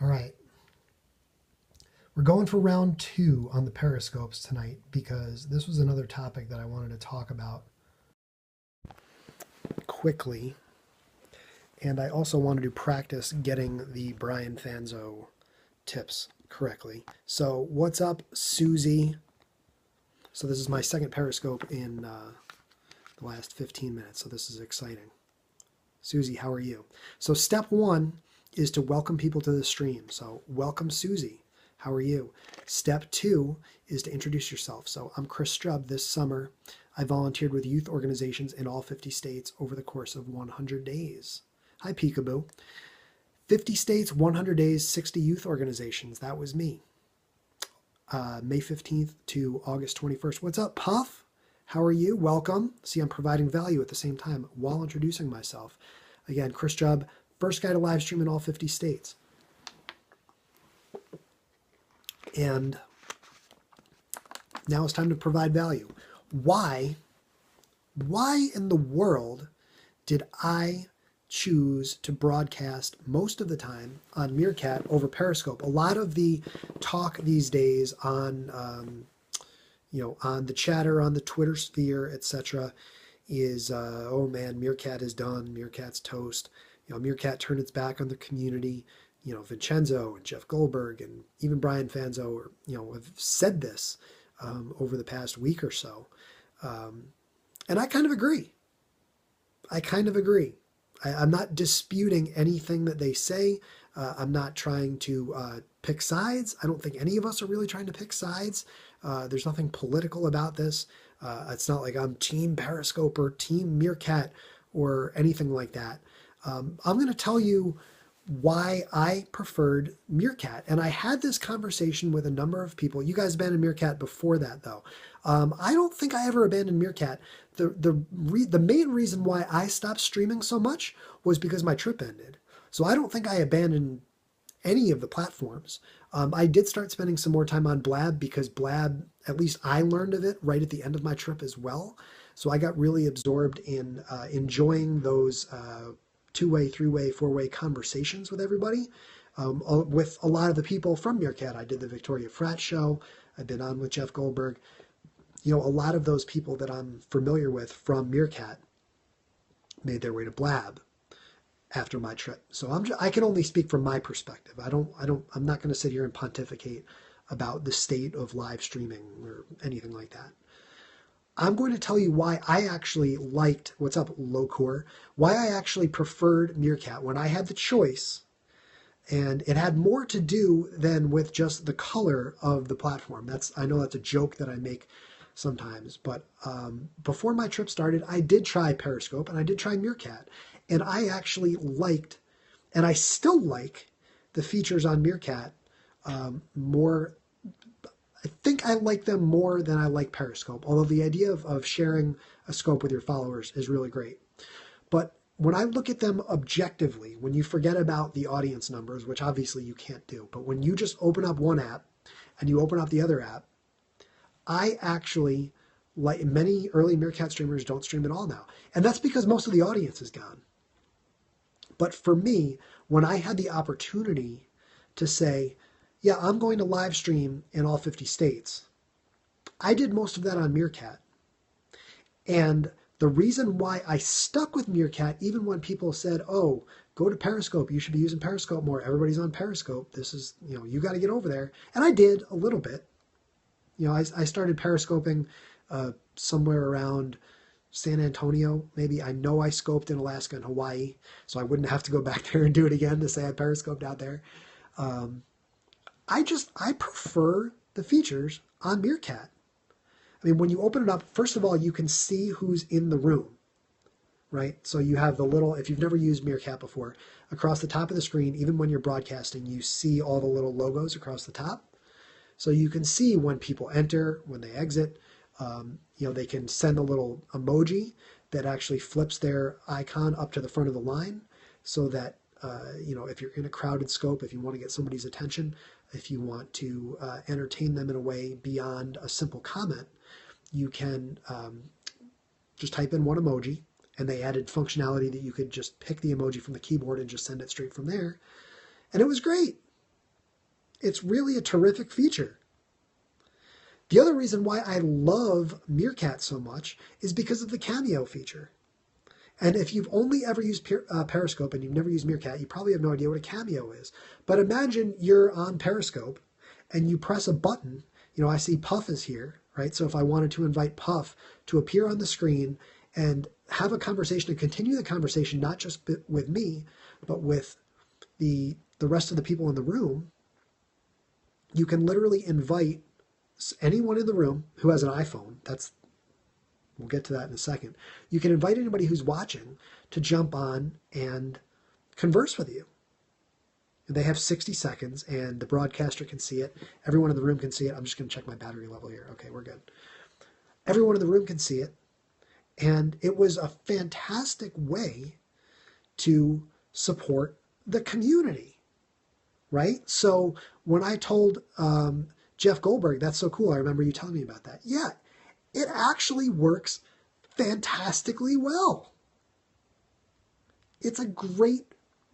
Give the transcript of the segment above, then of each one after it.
All right. We're going for round two on the periscopes tonight because this was another topic that I wanted to talk about quickly. And I also wanted to practice getting the Brian Fanzo tips correctly. So, what's up, Susie? So, this is my second periscope in the last 15 minutes. So, this is exciting. Susie, how are you? So, step one is to welcome people to the stream. So, welcome, Susie. How are you? Step two is to introduce yourself. So, I'm ChrisStrub. This summer, I volunteered with youth organizations in all 50 states over the course of 100 days. Hi, Peekaboo. 50 states, 100 days, 60 youth organizations. That was me. May 15th to August 21st. What's up, Puff? How are you? Welcome. See, I'm providing value at the same time while introducing myself. Again, ChrisStrub, first guy to live stream in all 50 states. And now it's time to provide value. Why in the world did I choose to broadcast most of the time on Meerkat over Periscope? A lot of the talk these days on, on the chatter, on the Twitter sphere, etc., is, oh man, Meerkat is done. Meerkat's toast. Meerkat turned its back on the community. Vincenzo and Jeff Goldberg and even Brian Fanzo, have said this over the past week or so. And I kind of agree. I'm not disputing anything that they say. I'm not trying to pick sides. I don't think any of us are really trying to pick sides. There's nothing political about this. It's not like I'm Team Periscope or Team Meerkat or anything like that. I'm going to tell you why I preferred Meerkat. And I had this conversation with a number of people. You guys abandoned Meerkat before that, though. I don't think I ever abandoned Meerkat. The main reason why I stopped streaming so much was because my trip ended. So I don't think I abandoned any of the platforms. I did start spending some more time on Blab because Blab, at least I learned of it right at the end of my trip as well. So I got really absorbed in enjoying those two-way, three-way, four-way conversations with everybody. With a lot of the people from Meerkat. I did the Victoria Frat show. I've been on with Jeff Goldberg. A lot of those people that I'm familiar with from Meerkat made their way to Blab after my trip. So I can only speak from my perspective. I'm not going to sit here and pontificate about the state of live streaming or anything like that. I'm going to tell you why I actually liked, what's up, Lowcore, why I actually preferred Meerkat when I had the choice. And it had more to do than with just the color of the platform. I know that's a joke that I make sometimes, but before my trip started, I did try Periscope and I did try Meerkat. And I actually liked, and I still like, the features on Meerkat more. I think I like them more than I like Periscope, although the idea of sharing a scope with your followers is really great. But when I look at them objectively, when you forget about the audience numbers, which obviously you can't do, but when you just open up one app and you open up the other app, I actually, like many early Meerkat streamers, don't stream at all now. And that's because most of the audience is gone. But for me, when I had the opportunity to say, yeah, I'm going to live stream in all 50 states, I did most of that on Meerkat. And the reason why I stuck with Meerkat, even when people said, oh, go to Periscope, you should be using Periscope more, everybody's on Periscope, this is, you got to get over there. And I did a little bit. I started Periscoping somewhere around San Antonio, maybe. I know I scoped in Alaska and Hawaii, so I wouldn't have to go back there and do it again to say I Periscoped out there. I prefer the features on Meerkat. I mean, when you open it up, first of all, you can see who's in the room, right? So you have the little, if you've never used Meerkat before, across the top of the screen, even when you're broadcasting, you see all the little logos across the top. So you can see when people enter, when they exit. They can send a little emoji that actually flips their icon up to the front of the line so that, if you're in a crowded scope, if you want to get somebody's attention, if you want to entertain them in a way beyond a simple comment, you can just type in one emoji, and they added functionality that you could just pick the emoji from the keyboard and just send it straight from there. And it was great. It's really a terrific feature. The other reason why I love Meerkat so much is because of the Cameo feature. And if you've only ever used Periscope and you've never used Meerkat, you probably have no idea what a Cameo is. But imagine you're on Periscope and you press a button. You know, I see Puff is here, right? So if I wanted to invite Puff to appear on the screen and have a conversation and continue the conversation, not just with me, but with the rest of the people in the room, you can literally invite anyone in the room who has an iPhone. We'll get to that in a second. You can invite anybody who's watching to jump on and converse with you. They have 60 seconds, and the broadcaster can see it. Everyone in the room can see it. I'm just going to check my battery level here. Okay, we're good. Everyone in the room can see it. And it was a fantastic way to support the community, right? So when I told Jeff Goldberg, that's so cool, I remember you telling me about that. Yeah, it actually works fantastically well. It's a great,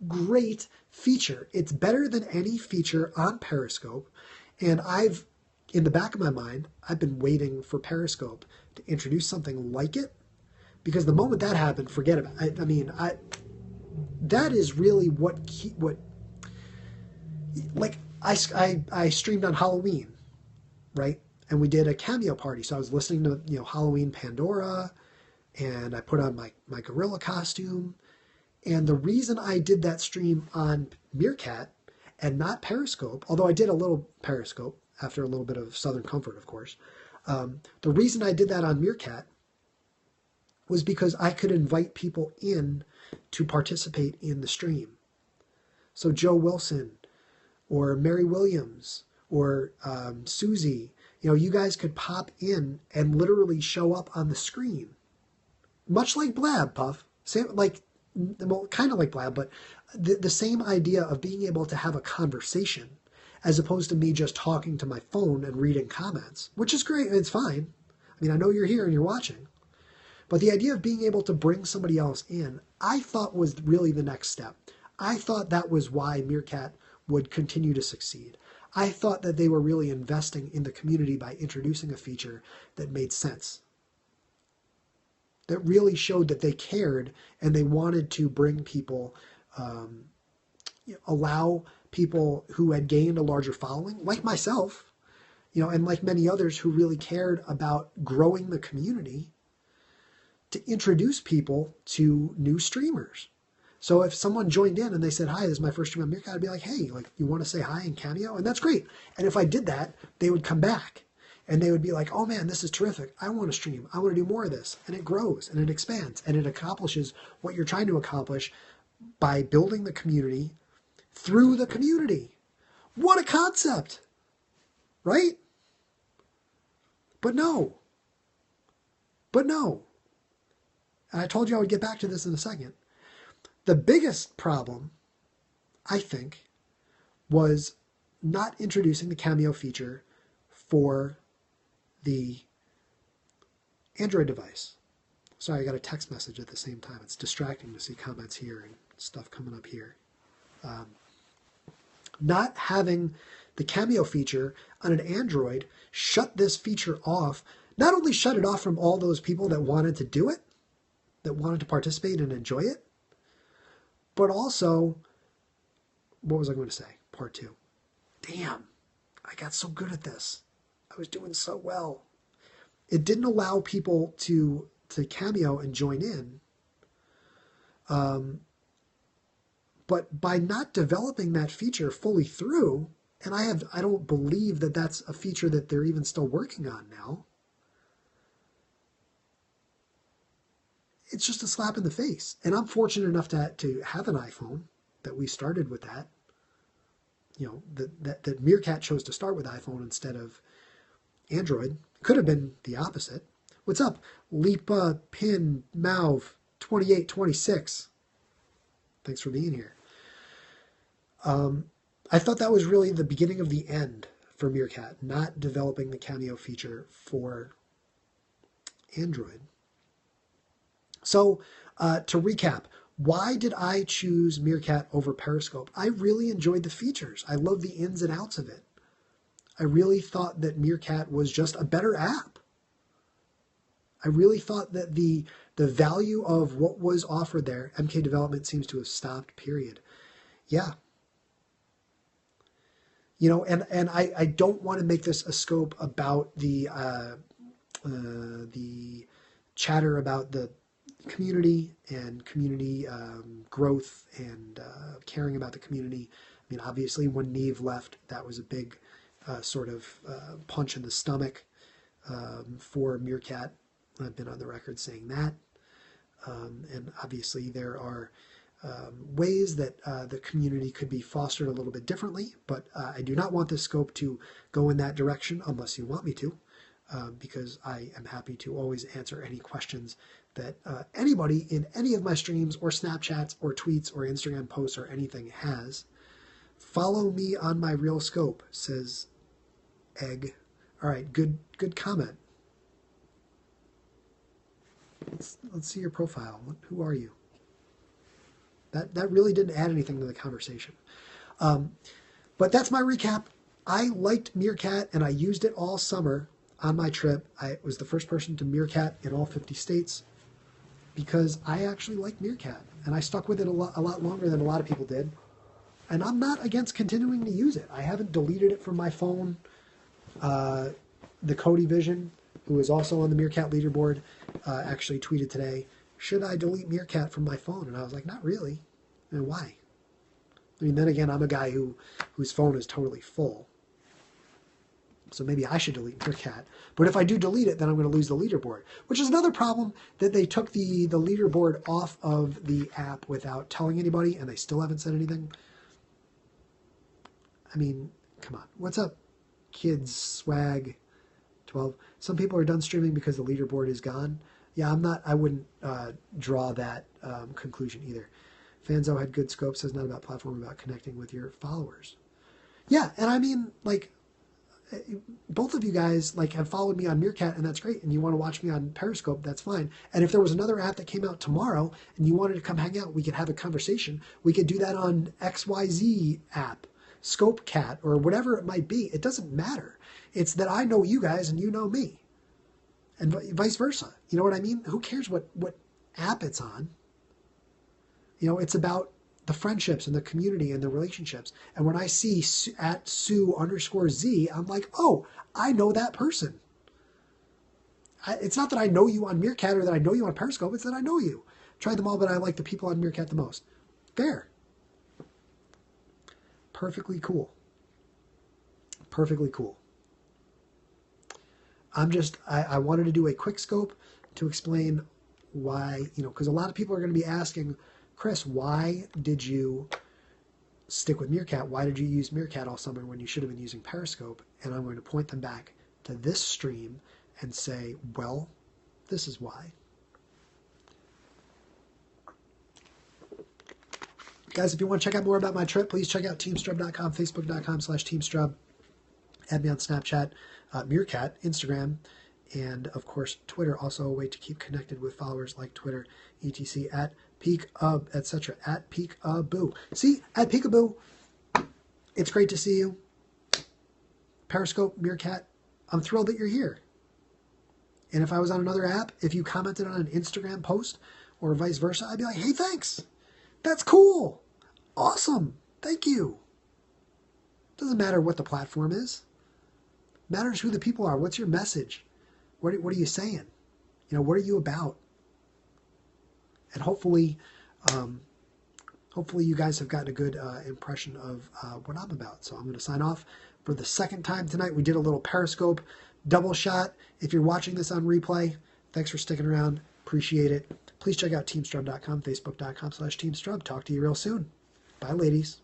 great feature. It's better than any feature on Periscope. And in the back of my mind, I've been waiting for Periscope to introduce something like it. Because the moment that happened, forget about it. That is really I streamed on Halloween, right? And we did a Cameo party. So I was listening to, Halloween Pandora, and I put on my gorilla costume. And the reason I did that stream on Meerkat and not Periscope, although I did a little Periscope after a little bit of Southern Comfort, of course. The reason I did that on Meerkat was because I could invite people in to participate in the stream. So Joe Wilson or Mary Williams or Susie, you guys could pop in and literally show up on the screen. Much like Blab, Puff. Kind of like Blab, but the same idea of being able to have a conversation as opposed to me just talking to my phone and reading comments, which is great. It's fine. I know you're here and you're watching. But the idea of being able to bring somebody else in, I thought was really the next step. I thought that was why Meerkat would continue to succeed. I thought that they were really investing in the community by introducing a feature that made sense, that really showed that they cared and they wanted to bring people, allow people who had gained a larger following, like myself, and like many others who really cared about growing the community, to introduce people to new streamers. So if someone joined in and they said, hi, this is my first stream on Meerkat, I'd be like, hey, you want to say hi in Cameo? And that's great. And if I did that, they would come back and they would be like, oh man, this is terrific. I want to stream. I want to do more of this. And it grows and it expands and it accomplishes what you're trying to accomplish by building the community through the community. What a concept, right? But no. And I told you I would get back to this in a second. The biggest problem, I think, was not introducing the Cameo feature for the Android device. Sorry, I got a text message at the same time. It's distracting to see comments here and stuff coming up here. Not having the Cameo feature on an Android shut this feature off. Not only shut it off from all those people that wanted to do it, that wanted to participate and enjoy it, but also, what was I going to say? Part 2. Damn, I got so good at this. I was doing so well. It didn't allow people to Cameo and join in. But by not developing that feature fully through, and I don't believe that that's a feature that they're even still working on now. It's just a slap in the face. And I'm fortunate enough to have an iPhone, that we started with that. That Meerkat chose to start with iPhone instead of Android. Could have been the opposite. What's up? Lipa Pin Mauve 2826. Thanks for being here. I thought that was really the beginning of the end for Meerkat, not developing the Cameo feature for Android. So to recap, Why did I choose Meerkat over Periscope? I really enjoyed the features. I love the ins and outs of it. I really thought that Meerkat was just a better app. I really thought that the value of what was offered there, MK development seems to have stopped, period. Yeah. You know, and I don't want to make this a scope about the chatter about the community and community growth and caring about the community. I mean, obviously, when Neve left, that was a big sort of punch in the stomach for Meerkat. I've been on the record saying that. And obviously, there are ways that the community could be fostered a little bit differently, but I do not want this scope to go in that direction unless you want me to, because I am happy to always answer any questions that anybody in any of my streams or Snapchats or tweets or Instagram posts or anything has. Follow me on my real scope, says Egg. All right, good comment. Let's see your profile. Who are you? That really didn't add anything to the conversation. But that's my recap. I liked Meerkat, and I used it all summer on my trip. I was the first person to Meerkat in all 50 states because I actually like Meerkat, and I stuck with it a lot longer than a lot of people did. And I'm not against continuing to use it. I haven't deleted it from my phone. The Cody Vision, who is also on the Meerkat leaderboard, actually tweeted today, should I delete Meerkat from my phone? And I was like, not really. And why? I mean, then again, I'm a guy whose phone is totally full. So maybe I should delete Meerkat. But if I do delete it, then I'm going to lose the leaderboard, which is another problem, that they took the leaderboard off of the app without telling anybody, and they still haven't said anything. I mean, come on. What's up, kids? Swag 12. Some people are done streaming because the leaderboard is gone. Yeah, I wouldn't draw that conclusion either. Fanzo had good scope, says not about platform, about connecting with your followers. Yeah, and I mean, like, both of you guys like have followed me on Meerkat, and that's great. And you want to watch me on Periscope, that's fine. And if there was another app that came out tomorrow and you wanted to come hang out, we could have a conversation. We could do that on XYZ app, ScopeCat, or whatever it might be. It doesn't matter. It's that I know you guys and you know me. And vice versa. You know what I mean? Who cares what app it's on? You know, it's about the friendships and the community and the relationships. And when I see at Sue_Z, I'm like, oh, I know that person. It's not that I know you on Meerkat or that I know you on Periscope. It's that I know you. Tried them all, but I like the people on Meerkat the most. Fair. Perfectly cool. Perfectly cool. I wanted to do a quick scope to explain why, you know, because a lot of people are going to be asking, Chris, why did you stick with Meerkat? Why did you use Meerkat all summer when you should have been using Periscope? And I'm going to point them back to this stream and say, well, this is why. Guys, if you want to check out more about my trip, please check out teamstrub.com, facebook.com/teamstrub. Add me on Snapchat, Meerkat, Instagram, and of course Twitter. Also a way to keep connected with followers like Twitter, etc. at peekab, etc. at peekaboo. See, at peekaboo, it's great to see you. Periscope, Meerkat, I'm thrilled that you're here. And if I was on another app, if you commented on an Instagram post or vice versa, I'd be like, hey, thanks. That's cool. Awesome. Thank you. Doesn't matter what the platform is. Matters who the people are. What's your message? What are you saying? You know, what are you about? And hopefully you guys have gotten a good impression of what I'm about. So I'm going to sign off for the second time tonight. We did a little Periscope double shot. If you're watching this on replay, thanks for sticking around. Appreciate it. Please check out teamstrub.com, facebook.com/teamstrub. Talk to you real soon. Bye, ladies.